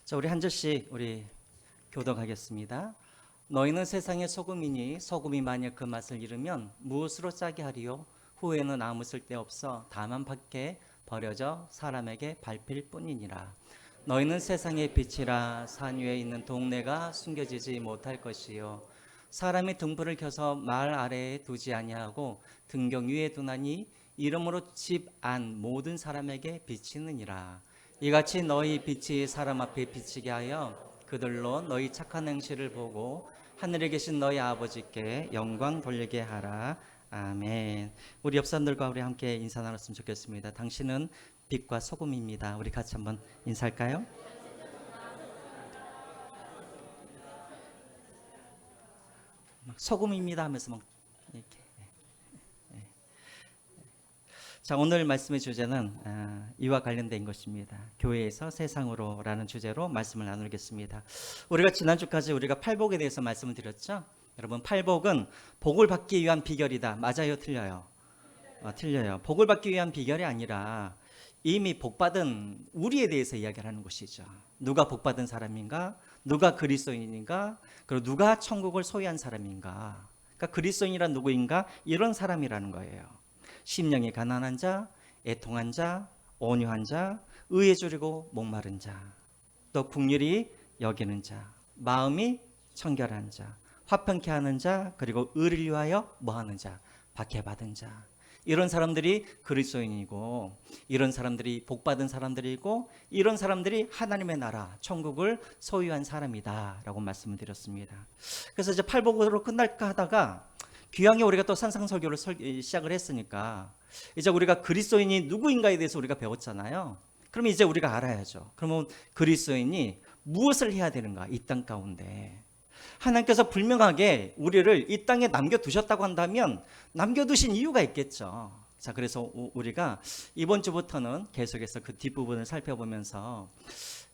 자, 우리 한 절씩 우리 교독하겠습니다. 너희는 세상의 소금이니 소금이 만약 그 맛을 잃으면 무엇으로 짜게 하리요? 후에는 아무 쓸데없어 다만 밖에 버려져 사람에게 밟힐 뿐이니라. 너희는 세상의 빛이라. 산 위에 있는 동네가 숨겨지지 못할 것이요 사람이 등불을 켜서 말 아래에 두지 아니하고 등경 위에 두나니 이러므로 집 안 모든 사람에게 비치느니라. 이같이 너희 빛이 사람 앞에 비치게 하여 그들로 너희 착한 행실을 보고 하늘에 계신 너희 아버지께 영광 돌리게 하라. 아멘. 우리 옆 사람들과 우리 함께 인사 나눴으면 좋겠습니다. 당신은 빛과 소금입니다. 우리 같이 한번 인사할까요? 소금입니다 하면서 막 이렇게. 자, 오늘 말씀의 주제는 이와 관련된 것입니다. 교회에서 세상으로라는 주제로 말씀을 나누겠습니다. 우리가 지난주까지 우리가 팔복에 대해서 말씀을 드렸죠. 여러분, 팔복은 복을 받기 위한 비결이다. 맞아요, 틀려요? 틀려요. 복을 받기 위한 비결이 아니라 이미 복받은 우리에 대해서 이야기를 하는 것이죠. 누가 복받은 사람인가? 누가 그리스도인인가? 그리고 누가 천국을 소유한 사람인가? 그러니까 그리스도인이란 누구인가? 이런 사람이라는 거예요. 심령이 가난한 자, 애통한 자, 온유한 자, 의에 줄이고 목마른 자, 또 긍휼히 여기는 자, 마음이 청결한 자, 화평케 하는 자, 그리고 의를 위하여 뭐하는 자, 박해받은 자. 이런 사람들이 그리스도인이고, 이런 사람들이 복받은 사람들이고, 이런 사람들이 하나님의 나라, 천국을 소유한 사람이다 라고 말씀을 드렸습니다. 그래서 이제 팔복으로 끝날까 하다가 귀향에 우리가 또 산상설교를 시작을 했으니까 이제 우리가 그리스도인이 누구인가에 대해서 우리가 배웠잖아요. 그러면 이제 우리가 알아야죠. 그러면 그리스도인이 무엇을 해야 되는가? 이 땅 가운데 하나님께서 분명하게 우리를 이 땅에 남겨두셨다고 한다면 남겨두신 이유가 있겠죠. 자, 그래서 우리가 이번 주부터는 계속해서 그 뒷부분을 살펴보면서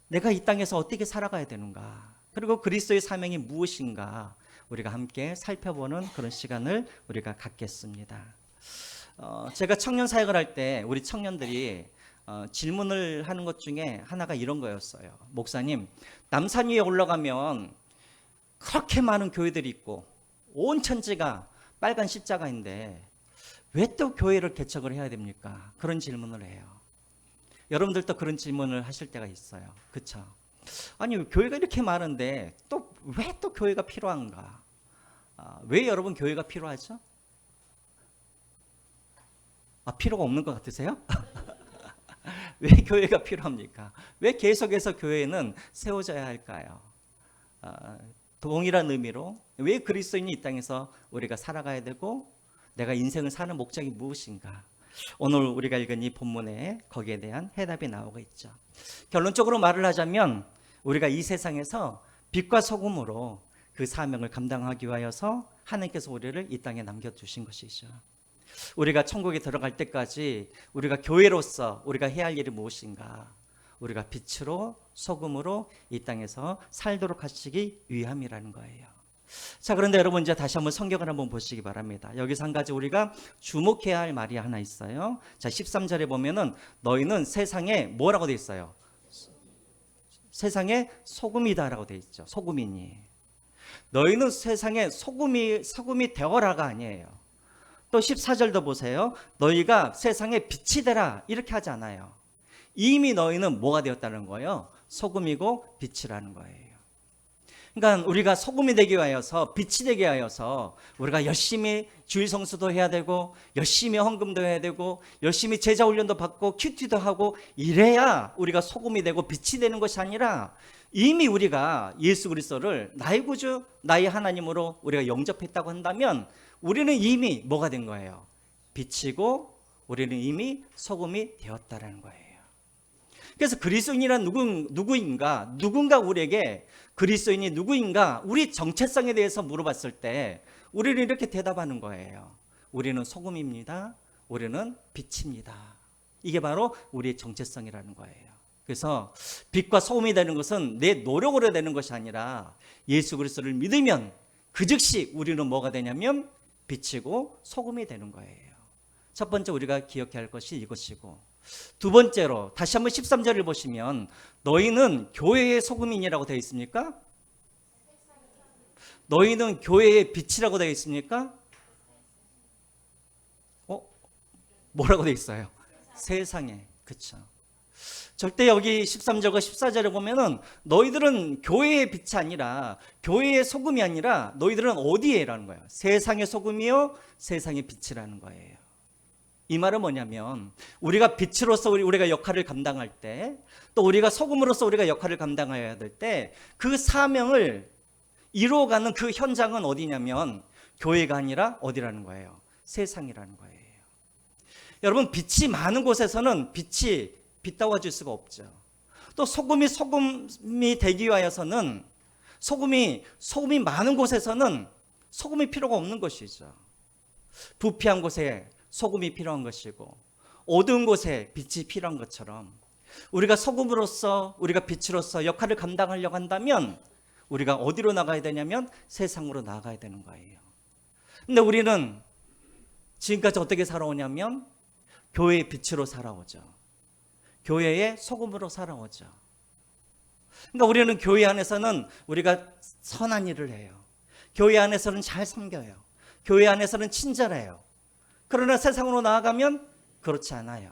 내가 이 땅에서 어떻게 살아가야 되는가, 그리고 그리스도의 사명이 무엇인가 우리가 함께 살펴보는 그런 시간을 우리가 갖겠습니다. 제가 청년 사역을 할 때 우리 청년들이 질문을 하는 것 중에 하나가 이런 거였어요. 목사님, 남산 위에 올라가면 그렇게 많은 교회들이 있고 온 천지가 빨간 십자가인데 왜 또 교회를 개척을 해야 됩니까? 그런 질문을 해요. 여러분들도 그런 질문을 하실 때가 있어요. 그렇죠? 아니, 교회가 이렇게 많은데 또 왜 또 교회가 필요한가? 왜 여러분 교회가 필요하죠? 필요가 없는 것 같으세요? 왜 교회가 필요합니까? 왜 계속해서 교회는 세워져야 할까요? 동일한 의미로 왜 그리스도인이 이 땅에서 우리가 살아가야 되고 내가 인생을 사는 목적이 무엇인가? 오늘 우리가 읽은 이 본문에 거기에 대한 해답이 나오고 있죠. 결론적으로 말을 하자면 우리가 이 세상에서 빛과 소금으로 그 사명을 감당하기 위하여서 하나님께서 우리를 이 땅에 남겨두신 것이죠. 우리가 천국에 들어갈 때까지 우리가 교회로서 우리가 해야 할 일이 무엇인가? 우리가 빛으로 소금으로 이 땅에서 살도록 하시기 위함이라는 거예요. 자, 그런데 여러분 이제 다시 한번 성경을 한번 보시기 바랍니다. 여기서 한 가지 우리가 주목해야 할 말이 하나 있어요. 자, 13절에 보면은 너희는 세상에 뭐라고 돼 있어요? 세상에 소금이다라고 돼 있죠. 소금이니. 너희는 세상에 소금이 되어라가 아니에요. 또 14절도 보세요. 너희가 세상에 빛이 되라 이렇게 하지 않아요. 이미 너희는 뭐가 되었다는 거예요? 소금이고 빛이라는 거예요. 그러니까 우리가 소금이 되기 위하여서, 빛이 되기 위하여서 우리가 열심히 주일 성수도 해야 되고 열심히 헌금도 해야 되고 열심히 제자 훈련도 받고 큐티도 하고 이래야 우리가 소금이 되고 빛이 되는 것이 아니라 이미 우리가 예수 그리스도를 나의 구주, 나의 하나님으로 우리가 영접했다고 한다면 우리는 이미 뭐가 된 거예요? 빛이고 우리는 이미 소금이 되었다라는 거예요. 그래서 그리스도인이란 누구인가? 누군가 우리에게 그리스도인이 누구인가? 우리 정체성에 대해서 물어봤을 때 우리는 이렇게 대답하는 거예요. 우리는 소금입니다. 우리는 빛입니다. 이게 바로 우리의 정체성이라는 거예요. 그래서 빛과 소금이 되는 것은 내 노력으로 되는 것이 아니라 예수 그리스도를 믿으면 그 즉시 우리는 뭐가 되냐면 빛이고 소금이 되는 거예요. 첫 번째 우리가 기억해야 할 것이 이것이고, 두 번째로 다시 한번 13절을 보시면 너희는 교회의 소금이니라고 되어 있습니까? 너희는 교회의 빛이라고 되어 있습니까? 뭐라고 되어 있어요? 세상에. 그렇죠. 절대 여기 13절과 14절에 보면은 너희들은 교회의 빛이 아니라 교회의 소금이 아니라 너희들은 어디에라는 거예요. 세상의 소금이요 세상의 빛이라는 거예요. 이 말은 뭐냐면 우리가 빛으로서 우리가 역할을 감당할 때 또 우리가 소금으로서 우리가 역할을 감당해야 될 때 그 사명을 이루어가는 그 현장은 어디냐면 교회가 아니라 어디라는 거예요. 세상이라는 거예요. 여러분 빛이 많은 곳에서는 빛이 빛다워질 수가 없죠. 또 소금이 되기 위하여서는 소금이 많은 곳에서는 소금이 필요가 없는 것이죠. 부패한 곳에 소금이 필요한 것이고 어두운 곳에 빛이 필요한 것처럼 우리가 소금으로서 우리가 빛으로서 역할을 감당하려고 한다면 우리가 어디로 나가야 되냐면 세상으로 나가야 되는 거예요. 근데 우리는 지금까지 어떻게 살아오냐면 교회의 빛으로 살아오죠. 교회의 소금으로 살아오죠. 그러니까 우리는 교회 안에서는 우리가 선한 일을 해요. 교회 안에서는 잘 섬겨요. 교회 안에서는 친절해요. 그러나 세상으로 나아가면 그렇지 않아요.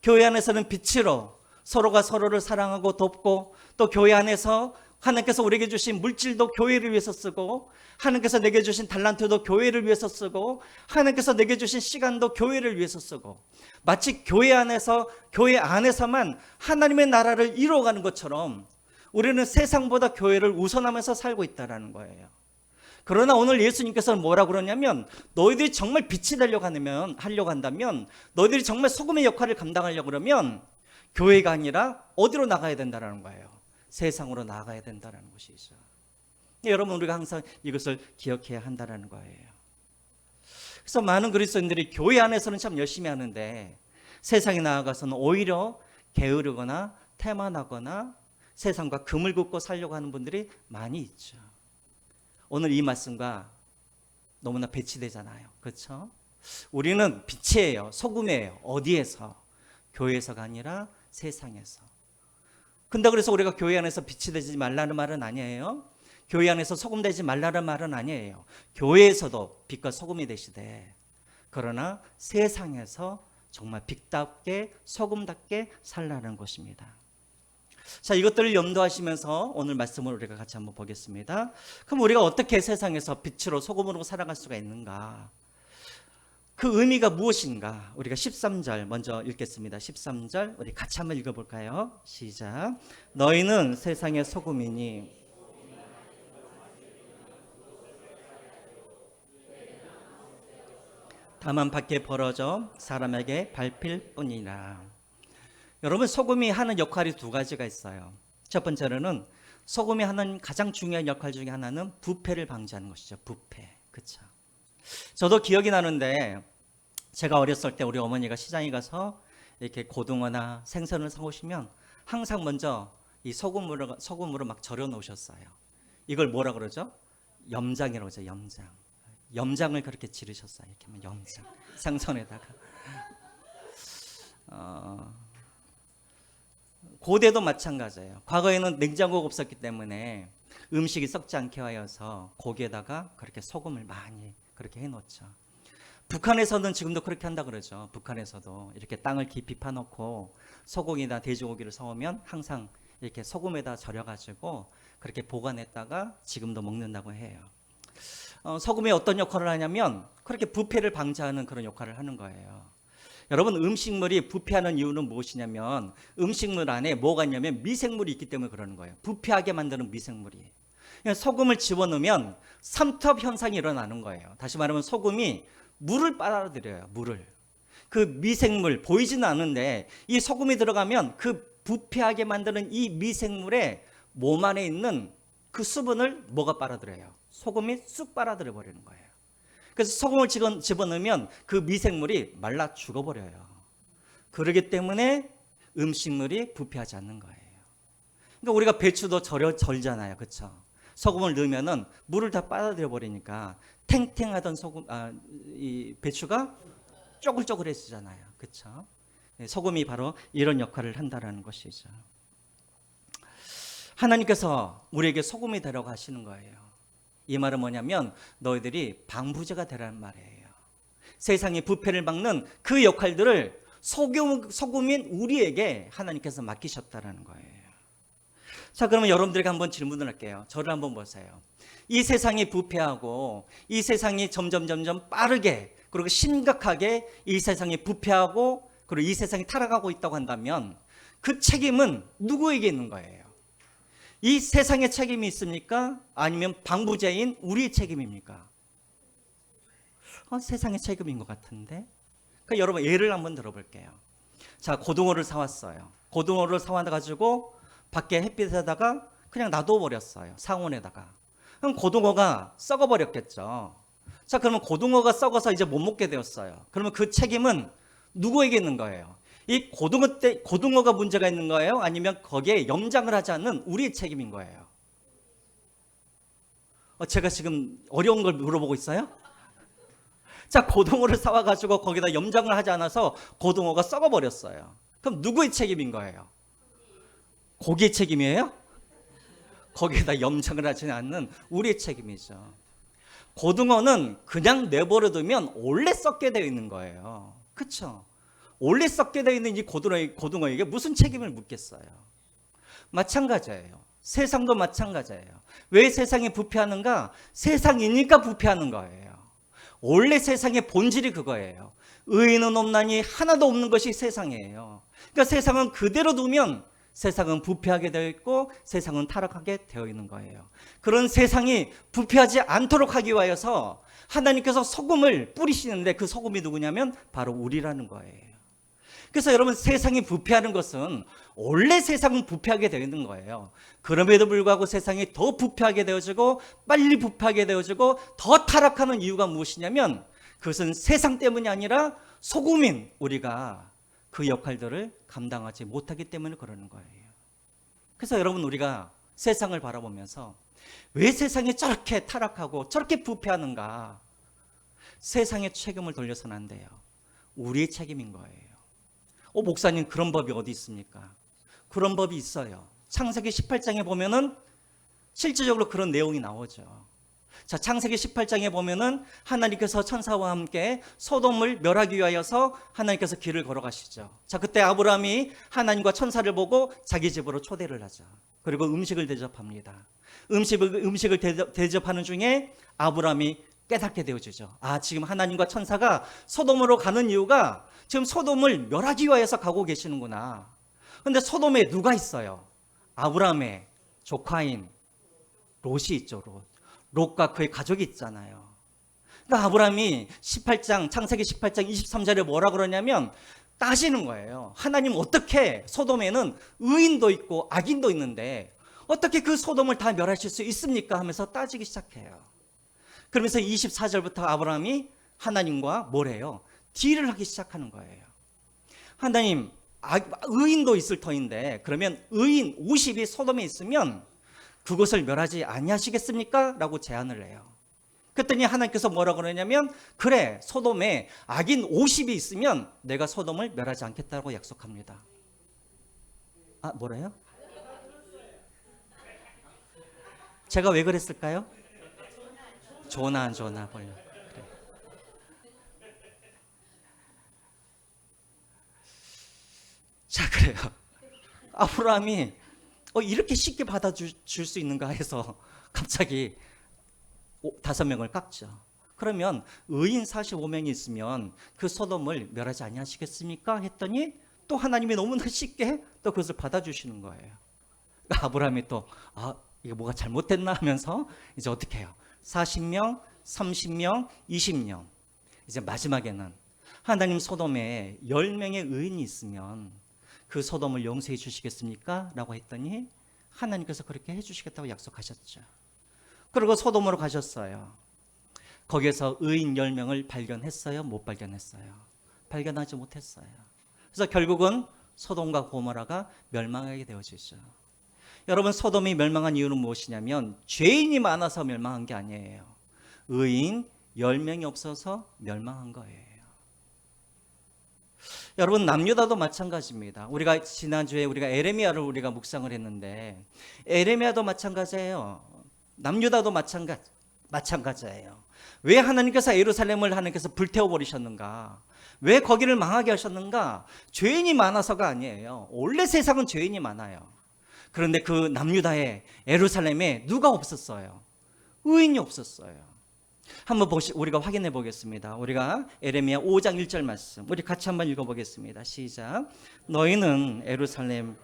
교회 안에서는 빛으로 서로가 서로를 사랑하고 돕고 또 교회 안에서 하나님께서 우리에게 주신 물질도 교회를 위해서 쓰고 하나님께서 내게 주신 달란트도 교회를 위해서 쓰고 하나님께서 내게 주신 시간도 교회를 위해서 쓰고 마치 교회 안에서만 하나님의 나라를 이루어가는 것처럼 우리는 세상보다 교회를 우선하면서 살고 있다는 거예요. 그러나 오늘 예수님께서는 뭐라고 그러냐면 너희들이 정말 빛이 되려고 한다면 너희들이 정말 소금의 역할을 감당하려고 그러면 교회가 아니라 어디로 나가야 된다는 거예요. 세상으로 나가야 된다는 것이죠. 여러분 우리가 항상 이것을 기억해야 한다는 거예요. 그래서 많은 그리스도인들이 교회 안에서는 참 열심히 하는데 세상에 나아가서는 오히려 게으르거나 태만하거나 세상과 금을 긋고 살려고 하는 분들이 많이 있죠. 오늘 이 말씀과 너무나 배치되잖아요. 그렇죠? 우리는 빛이에요. 소금이에요. 어디에서? 교회에서가 아니라 세상에서. 근데 그래서 우리가 교회 안에서 빛이 되지 말라는 말은 아니에요. 교회 안에서 소금 되지 말라는 말은 아니에요. 교회에서도 빛과 소금이 되시되 그러나 세상에서 정말 빛답게 소금답게 살라는 것입니다. 자, 이것들을 염두하시면서 오늘 말씀을 우리가 같이 한번 보겠습니다. 그럼 우리가 어떻게 세상에서 빛으로 소금으로 살아갈 수가 있는가? 그 의미가 무엇인가? 우리가 13절 먼저 읽겠습니다. 13절 우리 같이 한번 읽어볼까요? 시작. 너희는 세상의 소금이니 다만 밖에 벌어져 사람에게 밟힐 뿐이라. 여러분 소금이 하는 역할이 두 가지가 있어요. 첫 번째로는 소금이 하는 가장 중요한 역할 중에 하나는 부패를 방지하는 것이죠. 부패. 그렇죠. 저도 기억이 나는데 제가 어렸을 때 우리 어머니가 시장에 가서 이렇게 고등어나 생선을 사오시면 항상 먼저 이 소금으로 막 절여 놓으셨어요. 이걸 뭐라 그러죠? 염장이라고 하죠. 염장. 염장을 그렇게 지르셨어요. 이렇게 하면 염장. 생선에다가. 고대도 마찬가지예요. 과거에는 냉장고가 없었기 때문에 음식이 썩지 않게 하여서 고기에다가 그렇게 소금을 많이 그렇게 해놓죠. 북한에서는 지금도 그렇게 한다 그러죠. 북한에서도 이렇게 땅을 깊이 파놓고 소고기나 돼지고기를 사오면 항상 이렇게 소금에다 절여가지고 그렇게 보관했다가 지금도 먹는다고 해요. 소금이 어떤 역할을 하냐면 그렇게 부패를 방지하는 그런 역할을 하는 거예요. 여러분 음식물이 부패하는 이유는 무엇이냐면 음식물 안에 뭐가 있냐면 미생물이 있기 때문에 그러는 거예요. 부패하게 만드는 미생물이. 소금을 집어넣으면 삼투압 현상이 일어나는 거예요. 다시 말하면 소금이 물을 빨아들여요. 물을. 그 미생물 보이지는 않은데 이 소금이 들어가면 그 부패하게 만드는 이 미생물의 몸 안에 있는 그 수분을 뭐가 빨아들여요? 소금이 쑥 빨아들여 버리는 거예요. 그래서 소금을 집어넣으면 그 미생물이 말라 죽어버려요. 그렇기 때문에 음식물이 부패하지 않는 거예요. 그러니까 우리가 배추도 절잖아요. 그렇죠? 소금을 넣으면은 물을 다 빨아들여 버리니까 탱탱하던 이 배추가 쪼글쪼글해지잖아요. 그렇죠? 소금이 바로 이런 역할을 한다라는 것이죠. 하나님께서 우리에게 소금이 되라고 하시는 거예요. 이 말은 뭐냐면 너희들이 방부제가 되라는 말이에요. 세상의 부패를 막는 그 역할들을 소금인 우리에게 하나님께서 맡기셨다라는 거예요. 자, 그러면 여러분들에게 한번 질문을 할게요. 저를 한번 보세요. 이 세상이 부패하고 이 세상이 점점 빠르게 그리고 심각하게 이 세상이 부패하고 그리고 이 세상이 타락하고 있다고 한다면 그 책임은 누구에게 있는 거예요? 이 세상의 책임이 있습니까? 아니면 방부제인 우리의 책임입니까? 세상의 책임인 것 같은데? 그러니까 여러분 예를 한번 들어볼게요. 자, 고등어를 사왔어요. 고등어를 사와가지고 밖에 햇빛에다가 그냥 놔둬버렸어요. 상온에다가. 그럼 고등어가 썩어버렸겠죠. 자, 그러면 고등어가 썩어서 이제 못 먹게 되었어요. 그러면 그 책임은 누구에게 있는 거예요? 이 고등어가 문제가 있는 거예요? 아니면 거기에 염장을 하지 않는 우리의 책임인 거예요? 제가 지금 어려운 걸 물어보고 있어요? 자, 고등어를 사와가지고 거기다 염장을 하지 않아서 고등어가 썩어버렸어요. 그럼 누구의 책임인 거예요? 고기의 책임이에요? 거기에다 염장을 하지 않는 우리의 책임이죠. 고등어는 그냥 내버려두면 원래 썩게 되어 있는 거예요. 그렇죠? 원래 썩게 되어 있는 이 고등어에게 무슨 책임을 묻겠어요? 마찬가지예요. 세상도 마찬가지예요. 왜 세상이 부패하는가? 세상이니까 부패하는 거예요. 원래 세상의 본질이 그거예요. 의인은 없나니 하나도 없는 것이 세상이에요. 그러니까 세상은 그대로 두면 세상은 부패하게 되어 있고 세상은 타락하게 되어 있는 거예요. 그런 세상이 부패하지 않도록 하기 위하여서 하나님께서 소금을 뿌리시는데 그 소금이 누구냐면 바로 우리라는 거예요. 그래서 여러분 세상이 부패하는 것은 원래 세상은 부패하게 되어 있는 거예요. 그럼에도 불구하고 세상이 더 부패하게 되어지고 빨리 부패하게 되어지고 더 타락하는 이유가 무엇이냐면 그것은 세상 때문이 아니라 소금인 우리가 그 역할들을 감당하지 못하기 때문에 그러는 거예요. 그래서 여러분 우리가 세상을 바라보면서 왜 세상이 저렇게 타락하고 저렇게 부패하는가? 세상의 책임을 돌려서는 안 돼요. 우리의 책임인 거예요. 목사님 그런 법이 어디 있습니까? 그런 법이 있어요. 창세기 18장에 보면은 실질적으로 그런 내용이 나오죠. 자, 창세기 18장에 보면은 하나님께서 천사와 함께 소돔을 멸하기 위하여서 하나님께서 길을 걸어가시죠. 자, 그때 아브라함이 하나님과 천사를 보고 자기 집으로 초대를 하죠. 그리고 음식을 대접합니다. 음식을 대접하는 중에 아브라함이 깨닫게 되어지죠. 지금 하나님과 천사가 소돔으로 가는 이유가 지금 소돔을 멸하기 위하여서 가고 계시는구나. 그런데 소돔에 누가 있어요? 아브라함의 조카인 롯이 있죠. 롯과 그의 가족이 있잖아요. 그러니까 아브라함이 창세기 18장 23절에 뭐라 그러냐면 따지는 거예요. 하나님 어떻게 소돔에는 의인도 있고 악인도 있는데 어떻게 그 소돔을 다 멸하실 수 있습니까? 하면서 따지기 시작해요. 그러면서 24절부터 아브라함이 하나님과 뭐래요? 딜을 하기 시작하는 거예요. 하나님, 의인도 있을 터인데 그러면 의인 50이 소돔에 있으면 그것을 멸하지 아니하시겠습니까? 라고 제안을 해요. 그랬더니 하나님께서 뭐라고 그러냐면 그래, 소돔에 악인 50이 있으면 내가 소돔을 멸하지 않겠다고 약속합니다. 뭐래요? 제가 왜 그랬을까요? 조나 벌려. 그래. 자, 그래요. 아브라함이 이렇게 쉽게 받아줄 수 있는가 해서 갑자기 5명을 깎죠. 그러면 의인 45명이 있으면 그 소돔을 멸하지 아니하시겠습니까? 했더니 또 하나님이 너무나 쉽게 또 그것을 받아주시는 거예요. 아브라함이 또 이게 뭐가 잘못됐나 하면서 이제 어떻게 해요? 40명, 30명, 20명. 이제 마지막에는 하나님 소돔에 10명의 의인이 있으면 그 소돔을 용서해 주시겠습니까? 라고 했더니 하나님께서 그렇게 해 주시겠다고 약속하셨죠. 그리고 소돔으로 가셨어요. 거기에서 의인 10명을 발견했어요? 못 발견했어요? 발견하지 못했어요. 그래서 결국은 소돔과 고모라가 멸망하게 되어지죠. 여러분, 소돔이 멸망한 이유는 무엇이냐면 죄인이 많아서 멸망한 게 아니에요. 의인 10명이 없어서 멸망한 거예요. 여러분, 남유다도 마찬가지입니다. 우리가 지난주에 우리가 에레미야를 우리가 묵상을 했는데 에레미야도 마찬가지예요. 남유다도 마찬가지예요. 왜 하나님께서 예루살렘을 하나님께서 불태워 버리셨는가? 왜 거기를 망하게 하셨는가? 죄인이 많아서가 아니에요. 원래 세상은 죄인이 많아요. 그런데 그 남유다의 예루살렘에 누가 없었어요? 의인이 없었어요. 한번 우리가 확인해 보겠습니다. 우리가 에레미야 5장 1절 말씀 우리 같이 한번 읽어보겠습니다. 시작. 너희는 예루살렘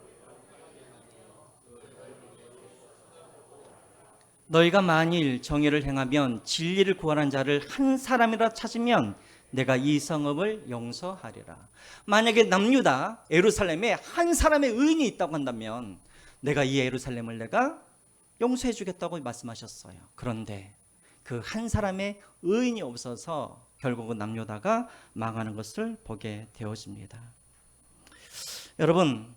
너희가 만일 정의를 행하면 진리를 구하는 자를 한 사람이라 찾으면 내가 이 성읍을 용서하리라. 만약에 남유다 예루살렘에 한 사람의 의인이 있다고 한다면 내가 이 예루살렘을 내가 용서해 주겠다고 말씀하셨어요. 그런데 그 한 사람의 의인이 없어서 결국은 남유다가 망하는 것을 보게 되어집니다. 여러분,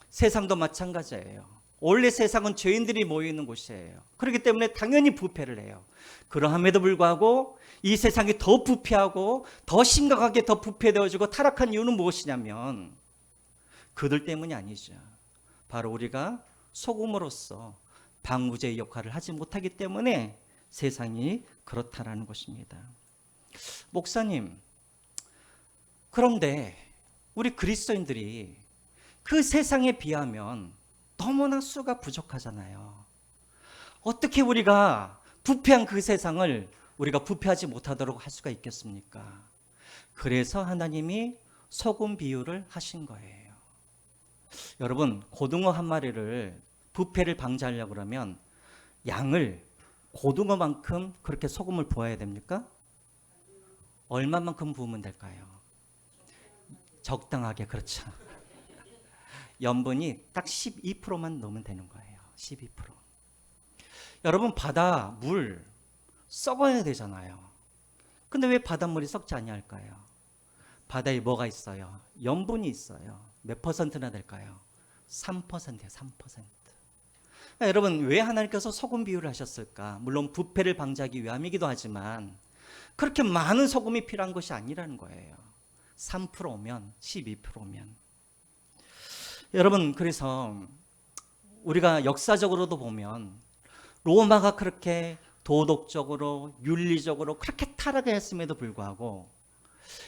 세상도 마찬가지예요. 원래 세상은 죄인들이 모여 있는 곳이에요. 그렇기 때문에 당연히 부패를 해요. 그러함에도 불구하고 이 세상이 더 부패하고 더 심각하게 더 부패되어지고 타락한 이유는 무엇이냐면 그들 때문이 아니죠. 바로 우리가 소금으로서 방부제의 역할을 하지 못하기 때문에 세상이 그렇다라는 것입니다. 목사님, 그런데 우리 그리스도인들이 그 세상에 비하면 너무나 수가 부족하잖아요. 어떻게 우리가 부패한 그 세상을 우리가 부패하지 못하도록 할 수가 있겠습니까? 그래서 하나님이 소금 비유를 하신 거예요. 여러분, 고등어 한 마리를 부패를 방지하려고 그러면 양을 고등어만큼 그렇게 소금을 부어야 됩니까? 얼마만큼 부으면 될까요? 적당하게, 그렇죠. 염분이 딱 12%만 넣으면 되는 거예요. 12%. 여러분, 바다 물 썩어야 되잖아요. 근데 왜 바닷물이 썩지 아니할까요? 바다에 뭐가 있어요? 염분이 있어요. 몇 퍼센트나 될까요? 3%예요. 3%. 여러분, 왜 하나님께서 소금 비유를 하셨을까? 물론 부패를 방지하기 위함이기도 하지만 그렇게 많은 소금이 필요한 것이 아니라는 거예요. 3%면 12%면. 여러분, 그래서 우리가 역사적으로도 보면 로마가 그렇게 도덕적으로 윤리적으로 그렇게 타락했음에도 불구하고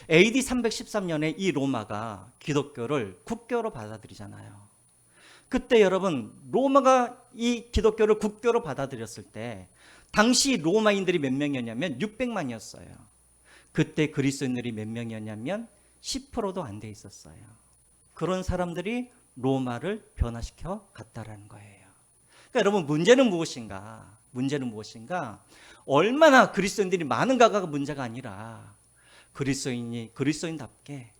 AD 313년에 이 로마가 기독교를 국교로 받아들이잖아요. 그때 여러분, 로마가 이 기독교를 국교로 받아들였을 때 당시 로마인들이 몇 명이었냐면 600만이었어요. 그때 그리스도인들이 몇 명이었냐면 10%도 안 돼 있었어요. 그런 사람들이 로마를 변화시켜 갔다라는 거예요. 그러니까 여러분, 문제는 무엇인가? 얼마나 그리스도인들이 많은가가 문제가 아니라 그리스도인답게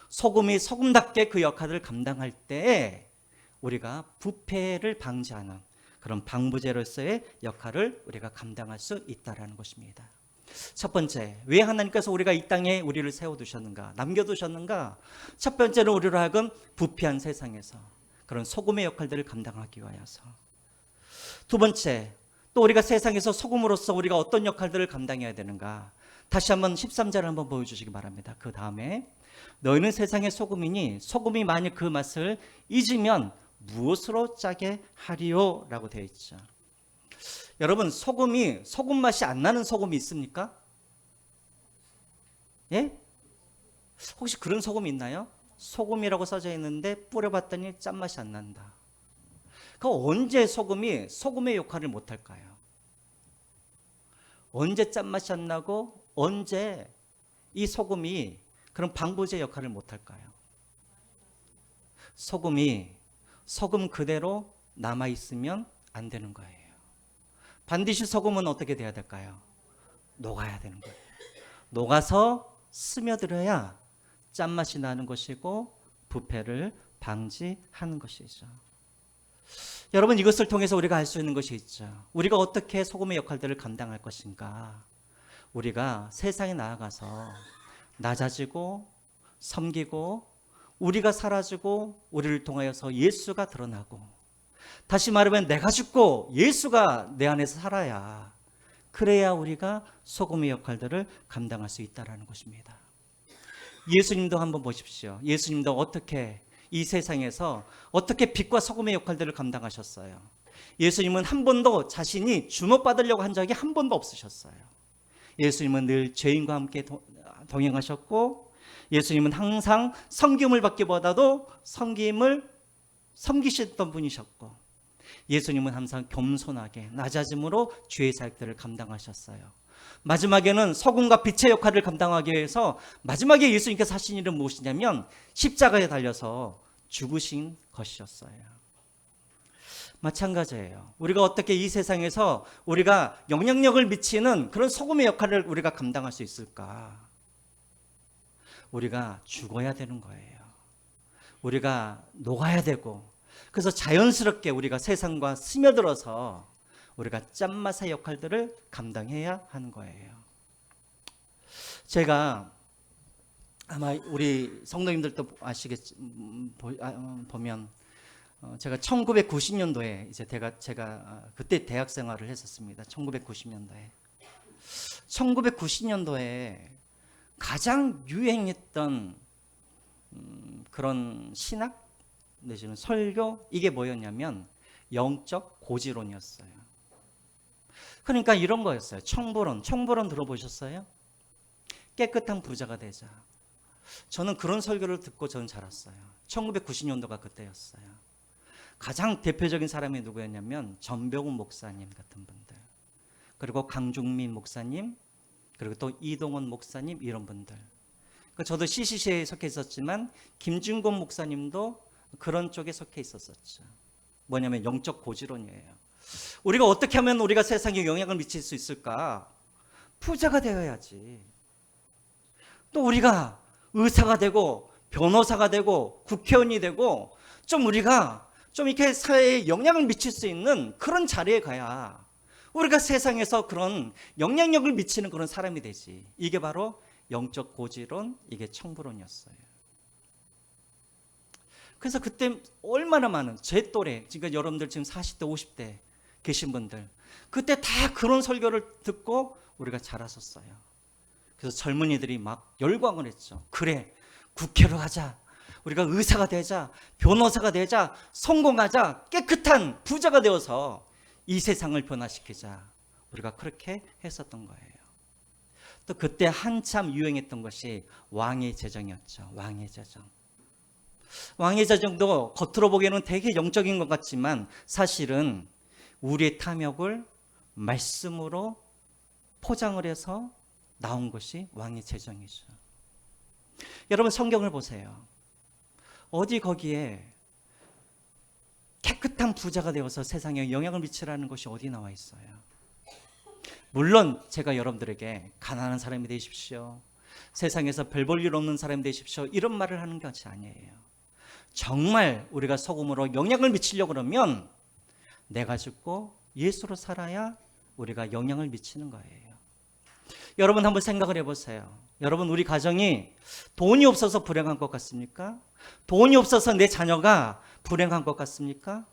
소금이 소금답게 그 역할을 감당할 때 우리가 부패를 방지하는 그런 방부제로서의 역할을 우리가 감당할 수 있다라는 것입니다. 첫 번째, 왜 하나님께서 우리가 이 땅에 우리를 세워두셨는가, 남겨두셨는가? 첫 번째는 우리로 하여금 부패한 세상에서 그런 소금의 역할들을 감당하기 위하여서. 두 번째, 또 우리가 세상에서 소금으로서 우리가 어떤 역할들을 감당해야 되는가? 다시 한번 13절을 한번 보여주시기 바랍니다. 그 다음에 너희는 세상의 소금이니 소금이 만일 그 맛을 잊으면 무엇으로 짜게 하리요? 라고 되어 있죠. 여러분, 소금 맛이 안 나는 소금이 있습니까? 예? 혹시 그런 소금이 있나요? 소금이라고 써져 있는데 뿌려봤더니 짠맛이 안 난다. 그 언제 소금이 소금의 역할을 못할까요? 언제 짠맛이 안 나고 언제 이 소금이 그런 방부제 역할을 못할까요? 소금 그대로 남아있으면 안 되는 거예요. 반드시 소금은 어떻게 돼야 될까요? 녹아야 되는 거예요. 녹아서 스며들어야 짠맛이 나는 것이고 부패를 방지하는 것이죠. 여러분, 이것을 통해서 우리가 알 수 있는 것이 있죠. 우리가 어떻게 소금의 역할들을 감당할 것인가? 우리가 세상에 나아가서 낮아지고 섬기고 우리가 사라지고 우리를 통하여서 예수가 드러나고, 다시 말하면 내가 죽고 예수가 내 안에서 살아야, 그래야 우리가 소금의 역할들을 감당할 수 있다는 것입니다. 예수님도 한번 보십시오. 예수님도 어떻게 이 세상에서 어떻게 빛과 소금의 역할들을 감당하셨어요. 예수님은 한 번도 자신이 주목받으려고 한 적이 한 번도 없으셨어요. 예수님은 늘 죄인과 함께 동행하셨고, 예수님은 항상 섬김을 받기보다도 섬기셨던 분이셨고, 예수님은 항상 겸손하게 낮아짐으로 죄의 사역들을 감당하셨어요. 마지막에는 소금과 빛의 역할을 감당하기 위해서 마지막에 예수님께서 하신 일은 무엇이냐면 십자가에 달려서 죽으신 것이었어요. 마찬가지예요. 우리가 어떻게 이 세상에서 우리가 영향력을 미치는 그런 소금의 역할을 우리가 감당할 수 있을까? 우리가 죽어야 되는 거예요. 우리가 녹아야 되고, 그래서 자연스럽게 우리가 세상과 스며들어서 우리가 짠맛의 역할들을 감당해야 하는 거예요. 제가 아마 우리 성도님들도 아시겠지, 보면 제가 1990년도에 이제 제가 그때 대학 생활을 했었습니다. 1990년도에. 1990년도에 가장 유행했던 그런 신학 내지는 설교, 이게 뭐였냐면 영적 고지론이었어요. 그러니까 이런 거였어요. 청부론 들어보셨어요? 깨끗한 부자가 되자. 저는 그런 설교를 듣고 저는 자랐어요. 1990년도가 그때였어요. 가장 대표적인 사람이 누구였냐면 전병훈 목사님 같은 분들, 그리고 강중민 목사님, 그리고 또 이동원 목사님, 이런 분들. 저도 CCC에 속해 있었지만 김준곤 목사님도 그런 쪽에 속해 있었었죠. 뭐냐면 영적 고지론이에요. 우리가 어떻게 하면 우리가 세상에 영향을 미칠 수 있을까? 부자가 되어야지. 또 우리가 의사가 되고 변호사가 되고 국회의원이 되고 좀 우리가 좀 이렇게 사회에 영향을 미칠 수 있는 그런 자리에 가야 우리가 세상에서 그런 영향력을 미치는 그런 사람이 되지. 이게 바로 영적 고지론, 이게 청부론이었어요. 그래서 그때 얼마나 많은 제 또래, 그러니까 여러분들 지금 40대 50대 계신 분들, 그때 다 그런 설교를 듣고 우리가 자랐었어요. 그래서 젊은이들이 막 열광을 했죠. 그래, 국회로 가자, 우리가 의사가 되자, 변호사가 되자, 성공하자, 깨끗한 부자가 되어서 이 세상을 변화시키자. 우리가 그렇게 했었던 거예요. 또 그때 한참 유행했던 것이 왕의 제정이었죠. 왕의 제정. 왕의 제정도 겉으로 보기에는 되게 영적인 것 같지만 사실은 우리의 탐욕을 말씀으로 포장을 해서 나온 것이 왕의 제정이죠. 여러분 성경을 보세요. 어디 거기에 깨끗한 부자가 되어서 세상에 영향을 미치라는 것이 어디 나와 있어요? 물론 제가 여러분들에게 가난한 사람이 되십시오, 세상에서 별 볼 일 없는 사람이 되십시오, 이런 말을 하는 것이 아니에요. 정말 우리가 소금으로 영향을 미치려고 그러면 내가 죽고 예수로 살아야 우리가 영향을 미치는 거예요. 여러분 한번 생각을 해보세요. 여러분 우리 가정이 돈이 없어서 불행한 것 같습니까? 돈이 없어서 내 자녀가 불행한 것 같습니까?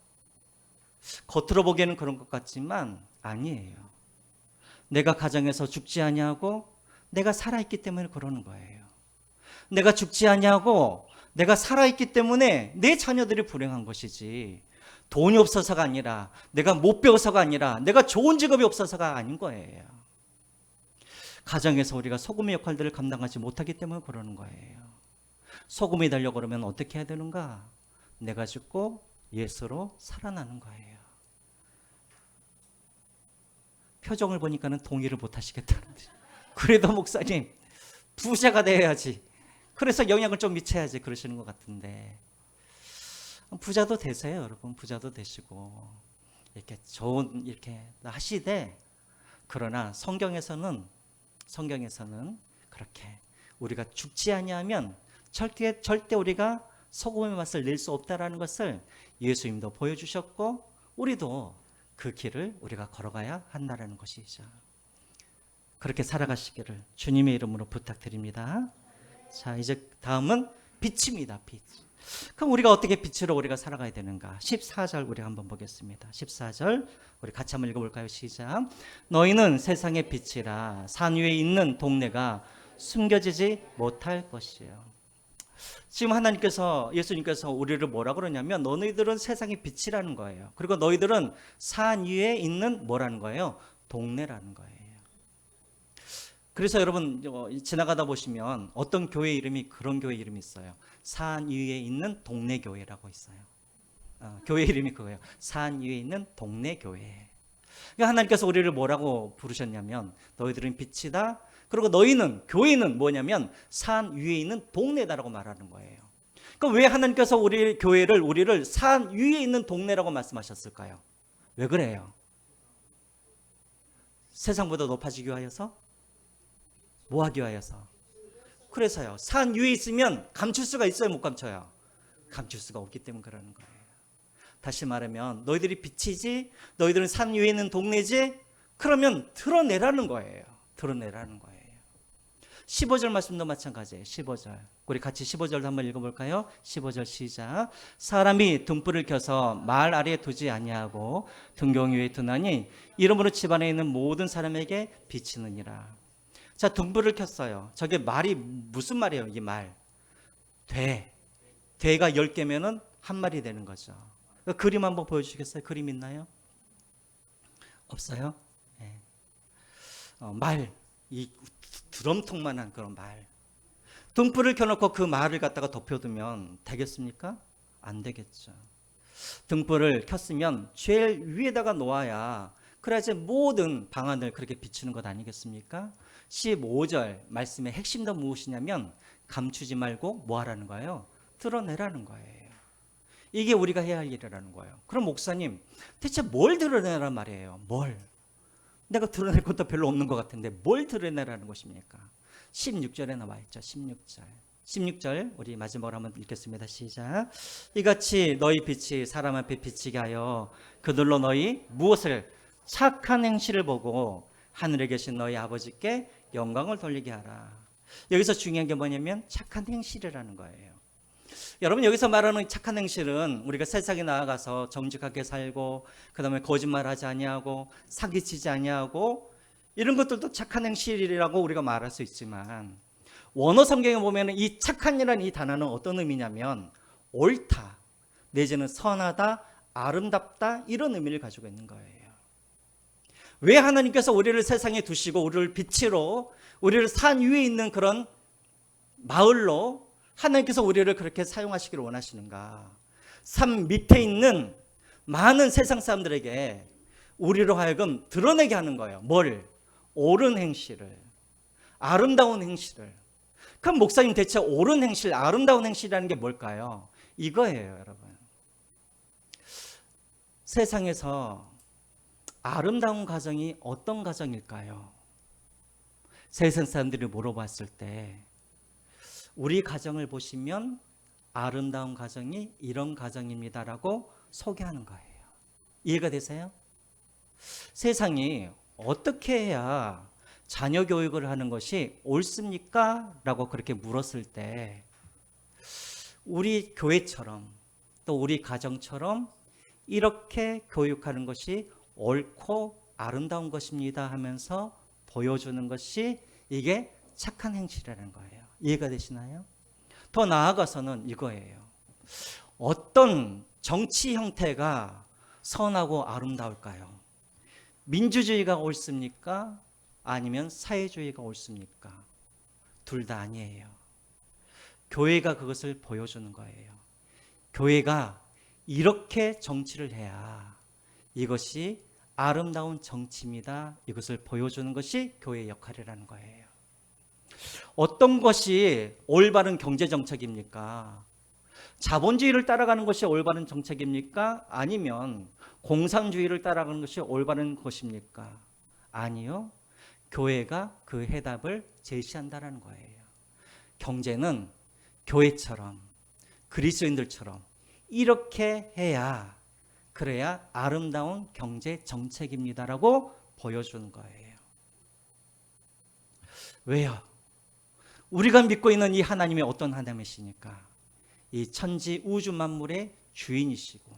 겉으로 보기에는 그런 것 같지만 아니에요. 내가 가정에서 죽지 아니하고 내가 살아있기 때문에 그러는 거예요. 내가 죽지 아니하고 내가 살아있기 때문에 내 자녀들이 불행한 것이지, 돈이 없어서가 아니라, 내가 못 배워서가 아니라, 내가 좋은 직업이 없어서가 아닌 거예요. 가정에서 우리가 소금의 역할들을 감당하지 못하기 때문에 그러는 거예요. 소금이 되려고 그러면 어떻게 해야 되는가? 내가 죽고 예수로 살아나는 거예요. 표정을 보니까는 동의를 못 하시겠다는데, 그래도 목사님 부자가 되어야지, 그래서 영향을 좀 미쳐야지 그러시는 것 같은데, 부자도 되세요. 여러분 부자도 되시고 이렇게 좋은 이렇게 하시되, 그러나 성경에서는 그렇게 우리가 죽지 아니하면 절대 우리가 소금의 맛을 낼 수 없다라는 것을 예수님도 보여주셨고, 우리도 그 길을 우리가 걸어가야 한다라는 것이죠. 그렇게 살아가시기를 주님의 이름으로 부탁드립니다. 자, 이제 다음은 빛입니다. 빛. 그럼 우리가 어떻게 빛으로 우리가 살아가야 되는가? 14절 우리 한번 보겠습니다. 14절 우리 같이 한번 읽어볼까요? 시작. 너희는 세상의 빛이라. 산 위에 있는 동네가 숨겨지지 못할 것이에요. 지금 하나님께서, 예수님께서 우리를 뭐라 그러냐면 너희들은 세상의 빛이라는 거예요. 그리고 너희들은 산 위에 있는 뭐라는 거예요? 동네라는 거예요. 그래서 여러분 지나가다 보시면 어떤 교회 이름이 그런 교회 이름이 있어요. 산 위에 있는 동네 교회라고 있어요. 교회 이름이 그거예요. 산 위에 있는 동네 교회. 그러니까 하나님께서 우리를 뭐라고 부르셨냐면 너희들은 빛이다. 그리고 너희는, 교회는 뭐냐면 산 위에 있는 동네다라고 말하는 거예요. 그럼 왜 하나님께서 우리를 산 위에 있는 동네라고 말씀하셨을까요? 왜 그래요? 세상보다 높아지기 위하여서? 뭐 하기 위하여서? 그래서요. 산 위에 있으면 감출 수가 있어요? 못 감춰요? 감출 수가 없기 때문에 그러는 거예요. 다시 말하면 너희들이 빛이지, 너희들은 산 위에 있는 동네지, 그러면 드러내라는 거예요. 드러내라는 거예요. 15절 말씀도 마찬가지예요. 15절. 우리 같이 15절도 한번 읽어볼까요? 15절 시작. 사람이 등불을 켜서 말 아래에 두지 아니하고 등경 위에 두나니 이러므로 집안에 있는 모든 사람에게 비치느니라. 자, 등불을 켰어요. 저게 말이 무슨 말이에요? 이 말. 되가 10개면은 한 말이 되는 거죠. 그림 한번 보여주시겠어요? 그림 있나요? 없어요? 네. 말, 이 드럼통만한 그런 말. 등불을 켜놓고 그 말을 갖다가 덮여두면 되겠습니까? 안 되겠죠. 등불을 켰으면 제일 위에다가 놓아야 그래야지 모든 방안을 그렇게 비추는 것 아니겠습니까? 15절 말씀의 핵심도 무엇이냐면 감추지 말고 뭐 하라는 거예요? 드러내라는 거예요. 이게 우리가 해야 할 일이라는 거예요. 그럼 목사님, 대체 뭘 드러내란 말이에요? 뭘? 내가 드러낼 것도 별로 없는 것 같은데 뭘 드러내라는 것입니까? 16절에 나와 있죠. 16절 우리 마지막으로 한번 읽겠습니다. 시작. 이같이 너희 빛이 사람 앞에 비치게 하여 그들로 너희 무엇을? 착한 행실을 보고 하늘에 계신 너희 아버지께 영광을 돌리게 하라. 여기서 중요한 게 뭐냐면 착한 행실이라는 거예요. 여러분, 여기서 말하는 착한 행실은 우리가 세상에 나아가서 정직하게 살고 그 다음에 거짓말하지 아니하고 사기치지 아니하고 이런 것들도 착한 행실이라고 우리가 말할 수 있지만 원어 성경에 보면 이 착한이라는 이 단어는 어떤 의미냐면 옳다 내지는 선하다, 아름답다 이런 의미를 가지고 있는 거예요. 왜 하나님께서 우리를 세상에 두시고 우리를 빛으로 우리를 산 위에 있는 그런 마을로 하나님께서 우리를 그렇게 사용하시기를 원하시는가? 산 밑에 있는 많은 세상 사람들에게 우리로 하여금 드러내게 하는 거예요. 뭘? 옳은 행실을, 아름다운 행실을. 그럼 목사님 대체 옳은 행실, 아름다운 행실이라는 게 뭘까요? 이거예요, 여러분. 세상에서 아름다운 가정이 어떤 가정일까요? 세상 사람들이 물어봤을 때 우리 가정을 보시면 아름다운 가정이 이런 가정입니다라고 소개하는 거예요. 이해가 되세요? 세상이 어떻게 해야 자녀 교육을 하는 것이 옳습니까? 라고 그렇게 물었을 때 우리 교회처럼 또 우리 가정처럼 이렇게 교육하는 것이 옳고 아름다운 것입니다 하면서 보여주는 것이 이게 착한 행실이라는 거예요. 이해가 되시나요? 더 나아가서는 이거예요. 어떤 정치 형태가 선하고 아름다울까요? 민주주의가 옳습니까? 아니면 사회주의가 옳습니까? 둘 다 아니에요. 교회가 그것을 보여주는 거예요. 교회가 이렇게 정치를 해야 이것이 아름다운 정치입니다. 이것을 보여주는 것이 교회의 역할이라는 거예요. 어떤 것이 올바른 경제 정책입니까? 자본주의를 따라가는 것이 올바른 정책입니까? 아니면 공산주의를 따라가는 것이 올바른 것입니까? 아니요. 교회가 그 해답을 제시한다는 거예요. 경제는 교회처럼 그리스도인들처럼 이렇게 해야 그래야 아름다운 경제 정책입니다라고 보여주는 거예요. 왜요? 우리가 믿고 있는 이 하나님이 어떤 하나님이시니까? 이 천지 우주 만물의 주인이시고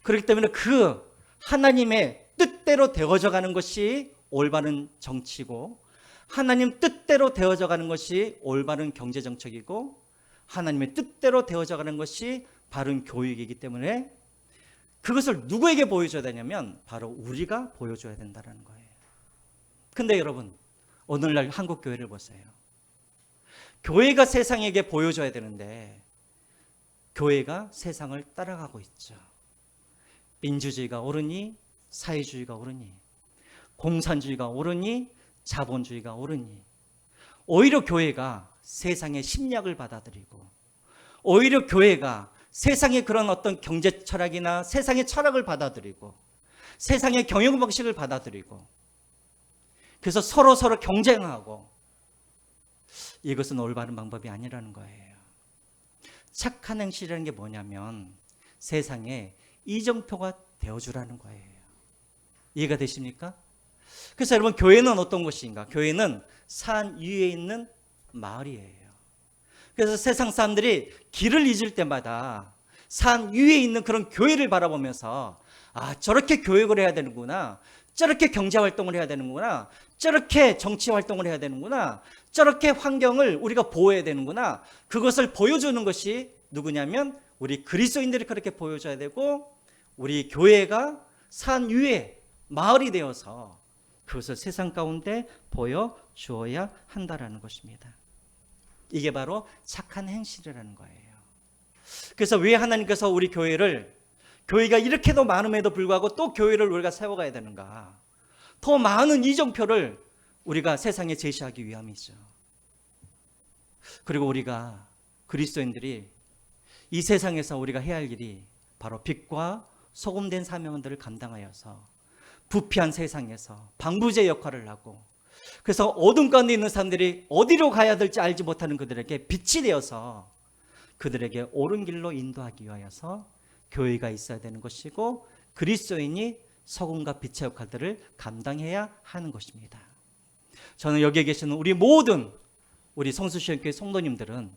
그렇기 때문에 그 하나님의 뜻대로 되어져 가는 것이 올바른 정치고 하나님 뜻대로 되어져 가는 것이 올바른 경제 정책이고 하나님의 뜻대로 되어져 가는 것이 바른 교육이기 때문에 그것을 누구에게 보여줘야 되냐면 바로 우리가 보여줘야 된다는 거예요. 근데 여러분, 오늘날 한국 교회를 보세요. 교회가 세상에게 보여줘야 되는데 교회가 세상을 따라가고 있죠. 민주주의가 오르니 사회주의가 오르니 공산주의가 오르니 자본주의가 오르니 오히려 교회가 세상의 심리학을 받아들이고 오히려 교회가 세상의 그런 어떤 경제 철학이나 세상의 철학을 받아들이고 세상의 경영 방식을 받아들이고 그래서 서로 경쟁하고 이것은 올바른 방법이 아니라는 거예요. 착한 행실이라는 게 뭐냐면 세상에 이정표가 되어주라는 거예요. 이해가 되십니까? 그래서 여러분, 교회는 어떤 곳인가? 교회는 산 위에 있는 마을이에요. 그래서 세상 사람들이 길을 잊을 때마다 산 위에 있는 그런 교회를 바라보면서 아, 저렇게 교육을 해야 되는구나, 저렇게 경제활동을 해야 되는구나, 저렇게 정치활동을 해야 되는구나, 저렇게 환경을 우리가 보호해야 되는구나, 그것을 보여주는 것이 누구냐면 우리 그리스도인들이 그렇게 보여줘야 되고 우리 교회가 산 위에 마을이 되어서 그것을 세상 가운데 보여주어야 한다라는 것입니다. 이게 바로 착한 행실이라는 거예요. 그래서 왜 하나님께서 우리 교회가 이렇게도 많음에도 불구하고 또 교회를 우리가 세워가야 되는가? 더 많은 이정표를 우리가 세상에 제시하기 위함이죠. 그리고 우리가 그리스도인들이 이 세상에서 우리가 해야 할 일이 바로 빛과 소금된 사명들을 감당하여서 부패한 세상에서 방부제 역할을 하고 그래서 어둠 가운데 있는 사람들이 어디로 가야 될지 알지 못하는 그들에게 빛이 되어서 그들에게 옳은 길로 인도하기 위하여서 교회가 있어야 되는 것이고 그리스도인이 소금과 빛의 역할들을 감당해야 하는 것입니다. 저는 여기에 계시는 우리 모든 우리 성수시험교회 성도님들은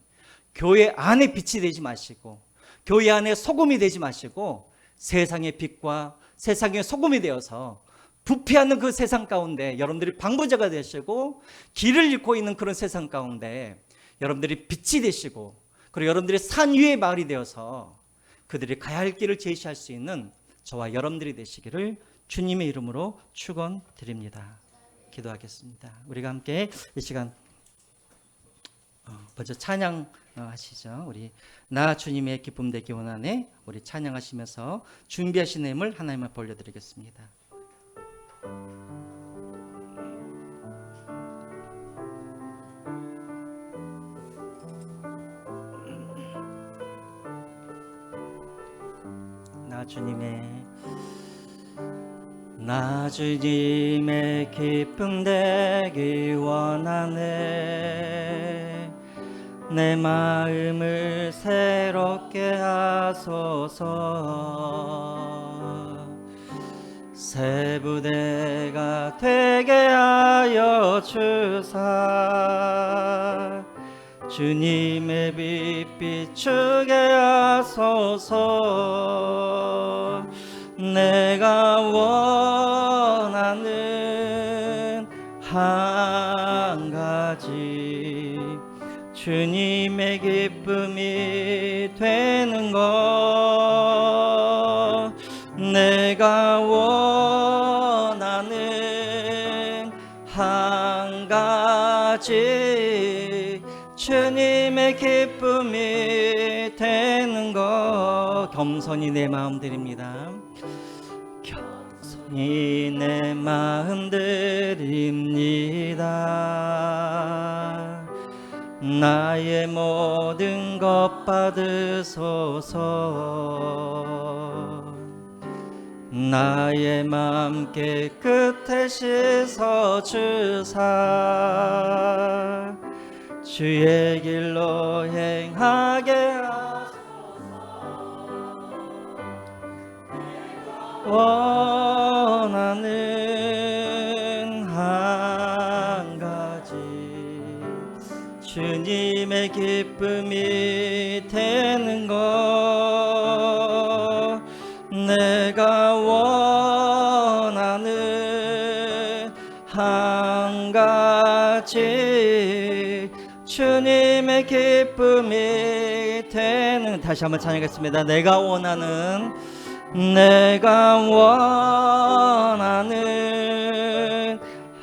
교회 안에 빛이 되지 마시고 교회 안에 소금이 되지 마시고 세상의 빛과 세상의 소금이 되어서 부패하는 그 세상 가운데 여러분들이 방부제가 되시고 길을 잃고 있는 그런 세상 가운데 여러분들이 빛이 되시고 그리고 여러분들이 산 위의 마을이 되어서 그들이 가야 할 길을 제시할 수 있는 저와 여러분들이 되시기를 주님의 이름으로 축원드립니다. 기도하겠습니다. 우리가 함께 이 시간 먼저 찬양 하시죠. 우리 나 주님의 기쁨 되기 원하네. 우리 찬양하시면서 준비하신 힘을 하나님을 벌려드리겠습니다. 나 주님의 기쁨 되기 원하네. 내 마음을 새롭게 하소서. 새 부대가 되게 하여 주사 주님의 빛 비추게 하소서. 내가 원하는 한 가지 주님의 기쁨이 되는 것. 내가 원하는 한 가지 주님의 기쁨이 되는 것. 겸손히 내 마음 드립니다. 겸손히 내 마음 드립니다. 나의 모든 것 받으소서. 나의 맘 깨끗해 씻어 주사 주의 길로 행하게 하소서. 원하는 한 가지 주님의 기쁨이 되는 것. 내가 원하는 한 가지 함같이 주님의 기쁨이 되는, 다시 한번 찬양하겠습니다. 내가 원하는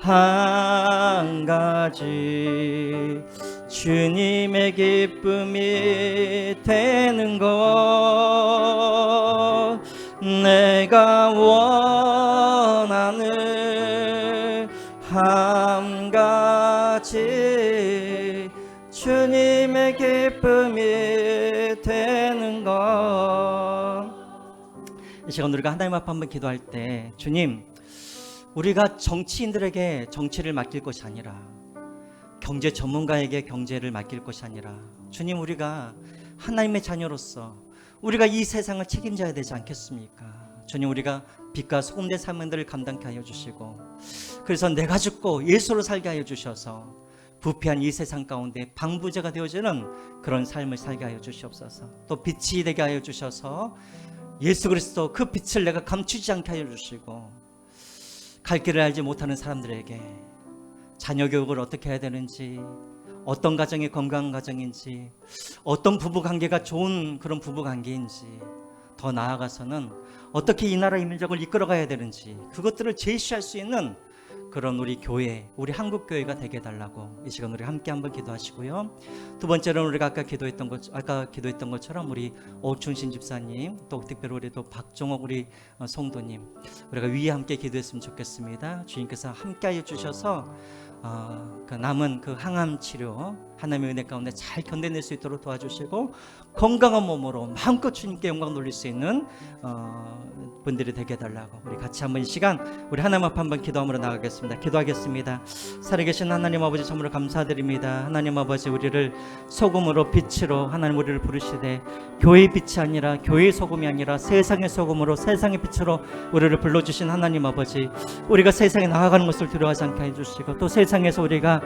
한 가지 주님의 기쁨이 되는 것, 내가 원하는 한 가지 주님의 기쁨이 되는 것. 이 시간 우리가 하나님 앞에 한번 기도할 때, 주님, 우리가 정치인들에게 정치를 맡길 것이 아니라, 경제 전문가에게 경제를 맡길 것이 아니라, 주님, 우리가 하나님의 자녀로서 우리가 이 세상을 책임져야 되지 않겠습니까? 주님, 우리가 빛과 소금된 삶들을 감당케 하여 주시고, 그래서 내가 죽고 예수로 살게 하여 주셔서 부패한 이 세상 가운데 방부제가 되어지는 그런 삶을 살게 하여 주시옵소서. 또 빛이 되게 하여 주셔서 예수 그리스도 그 빛을 내가 감추지 않게 하여 주시고, 갈 길을 알지 못하는 사람들에게 자녀 교육을 어떻게 해야 되는지, 어떤 가정이 건강한 가정인지, 어떤 부부관계가 좋은 그런 부부관계인지, 더 나아가서는 어떻게 이 나라의 민족을 이끌어가야 되는지, 그것들을 제시할 수 있는 그런 우리 교회, 우리 한국교회가 되게 해달라고 이 시간 우리 함께 한번 기도하시고요. 두 번째로는 우리가 아까 기도했던 것처럼 우리 오충신 집사님, 또 특별히 우리 또 박종옥 우리 성도님, 우리가 위에 함께 기도했으면 좋겠습니다. 주님께서 함께하여 주셔서 그 남은 그 항암 치료 하나님의 은혜 가운데 잘 견뎌낼 수 있도록 도와주시고, 건강한 몸으로 마음껏 주님께 영광 돌릴 수 있는 분들이 되게 해달라고 우리 같이 한번 이 시간 우리 하나님 앞에 한번 기도함으로 나가겠습니다. 기도하겠습니다. 살아계신 하나님 아버지, 참으로 감사드립니다. 하나님 아버지, 우리를 소금으로 빛으로 하나님 우리를 부르시되, 교회의 빛이 아니라, 교회의 소금이 아니라 세상의 소금으로 세상의 빛으로 우리를 불러주신 하나님 아버지, 우리가 세상에 나아가는 것을 두려워하지 않게 해주시고, 또 세상에서 우리가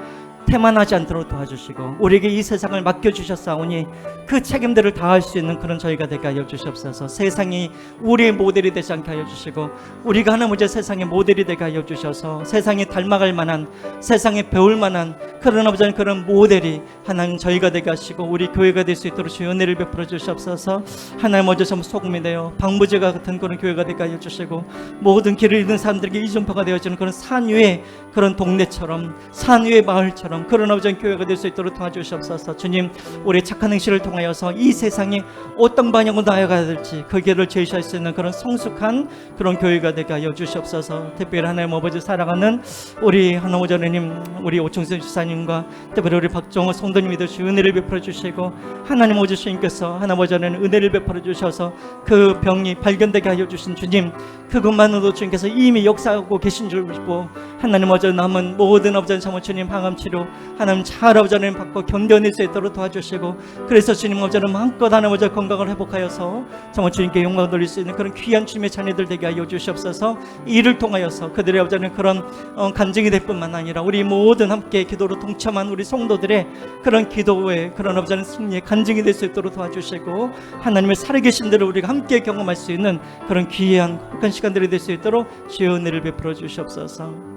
태만하지 않도록 도와주시고, 우리에게 이 세상을 맡겨주셨사오니 그 책임들을 다할 수 있는 그런 저희가 되게 하여 주시옵소서. 세상이 우리의 모델이 되지 않게 하여 주시고, 우리가 하나님 아버지 세상의 모델이 되게 하여 주셔서 세상에 닮아갈 만한, 세상에 배울 만한 그런 아버지 그런 모델이 하나님 저희가 되게 하시고, 우리 교회가 될 수 있도록 주의 은혜를 베풀어 주시옵소서. 하나님 아버지, 전부 소금이 되어 방부제가 같은 그런 교회가 되게 하여 주시고, 모든 길을 잃은 사람들에게 이전파가 되어지는 그런 산 위의 그런 동네처럼, 산 위의 마을처럼 그런 아버지 교회가 될 수 있도록 도와주시옵소서. 주님, 우리 착한 행실을 통하여서 이 세상에 어떤 방향으로 나아가야 될지 그 길을 제시할 수 있는 그런 성숙한 그런 교회가 되게 하여 주시옵소서. 특별히 하나님 아버지 사랑하는 우리 하나님 하나님, 우리 오충선 지사님과 특별히 우리 박종호 성도님이 되시고 은혜를 베풀어 주시고, 하나님 아버지 주님께서 하나님 아버지 은혜를 베풀어 주셔서 그 병이 발견되게 하여 주신 주님, 그것만으로도 주님께서 이미 역사하고 계신 줄 믿고, 하나님 아버지 남은 모든 아버지 참모 주님 항암 치료 하나님 잘 아버지 하나님 받고 견뎌낼 수 있도록 도와주시고, 그래서 주님 아버지 마음껏 하나님 아버지 건강을 회복하여서 정말 주님께 영광 돌릴 수 있는 그런 귀한 주님의 자녀들 되게 하여 주시옵소서. 이를 통하여서 그들의 아버지 하나님 그런 간증이 될 뿐만 아니라 우리 모든 함께 기도로 동참한 우리 성도들의 그런 기도의 그런 아버지 하나님 승리의 간증이 될 수 있도록 도와주시고, 하나님의 살아계신 대로 우리가 함께 경험할 수 있는 그런 귀한 행복한 시간들이 될 수 있도록 주의 은혜를 베풀어 주시옵소서.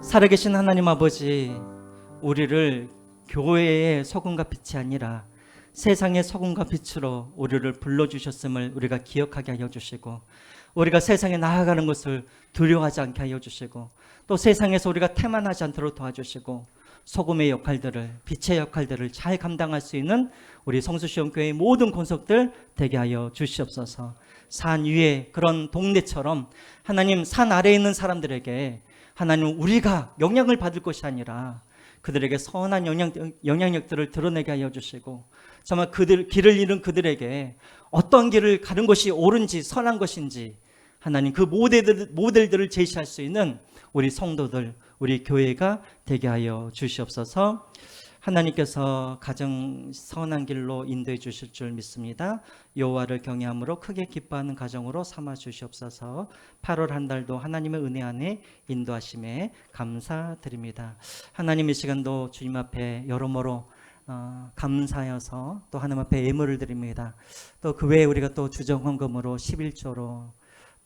살아계신 하나님 아버지, 우리를 교회의 소금과 빛이 아니라 세상의 소금과 빛으로 우리를 불러주셨음을 우리가 기억하게 하여 주시고, 우리가 세상에 나아가는 것을 두려워하지 않게 하여 주시고, 또 세상에서 우리가 태만하지 않도록 도와주시고, 소금의 역할들을, 빛의 역할들을 잘 감당할 수 있는 우리 성수시험교회의 모든 권속들 되게 하여 주시옵소서. 산 위에 그런 동네처럼 하나님 산 아래에 있는 사람들에게 하나님 우리가 영향을 받을 것이 아니라 그들에게 선한 영향력들을 드러내게 하여 주시고, 정말 길을 잃은 그들에게 어떤 길을 가는 것이 옳은지 선한 것인지 하나님 그 모델들을 제시할 수 있는 우리 성도들, 우리 교회가 되게 하여 주시옵소서. 하나님께서 가정 선한 길로 인도해 주실 줄 믿습니다. 여호와를 경외함으로 크게 기뻐하는 가정으로 삼아 주시옵소서. 8월 한 달도 하나님의 은혜 안에 인도하심에 감사드립니다. 하나님 이 시간도 주님 앞에 여러모로 감사하여서 또 하나님 앞에 예물을 드립니다. 또 그 외에 우리가 또 주정헌금으로 11조로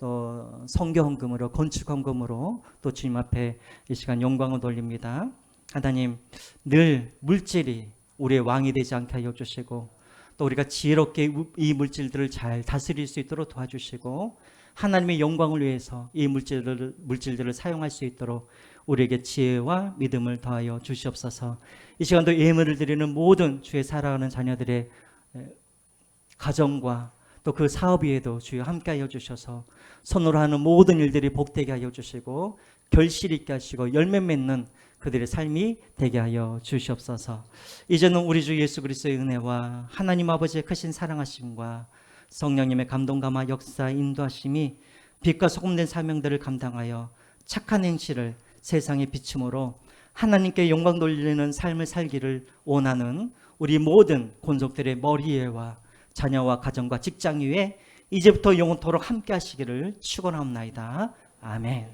또 성교헌금으로 건축헌금으로 또 주님 앞에 이 시간 영광을 돌립니다. 하나님, 늘 물질이 우리의 왕이 되지 않게 하여 주시고, 또 우리가 지혜롭게 이 물질들을 잘 다스릴 수 있도록 도와주시고, 하나님의 영광을 위해서 이 물질들을 사용할 수 있도록 우리에게 지혜와 믿음을 더하여 주시옵소서. 이 시간도 예물을 드리는 모든 주의 사랑하는 자녀들의 가정과 또 그 사업 위에도 주여 함께하여 주셔서 손으로 하는 모든 일들이 복되게 하여 주시고, 결실 있게 하시고 열매 맺는 그들의 삶이 되게 하여 주시옵소서. 이제는 우리 주 예수 그리스도의 은혜와 하나님 아버지의 크신 사랑하심과 성령님의 감동감화 역사 인도하심이 빛과 소금된 사명들을 감당하여 착한 행실을 세상에 비춤으로 하나님께 영광 돌리는 삶을 살기를 원하는 우리 모든 권속들의 머리 위에와 자녀와 가정과 직장 위에 이제부터 영원토록 함께 하시기를 축원하옵나이다. 아멘.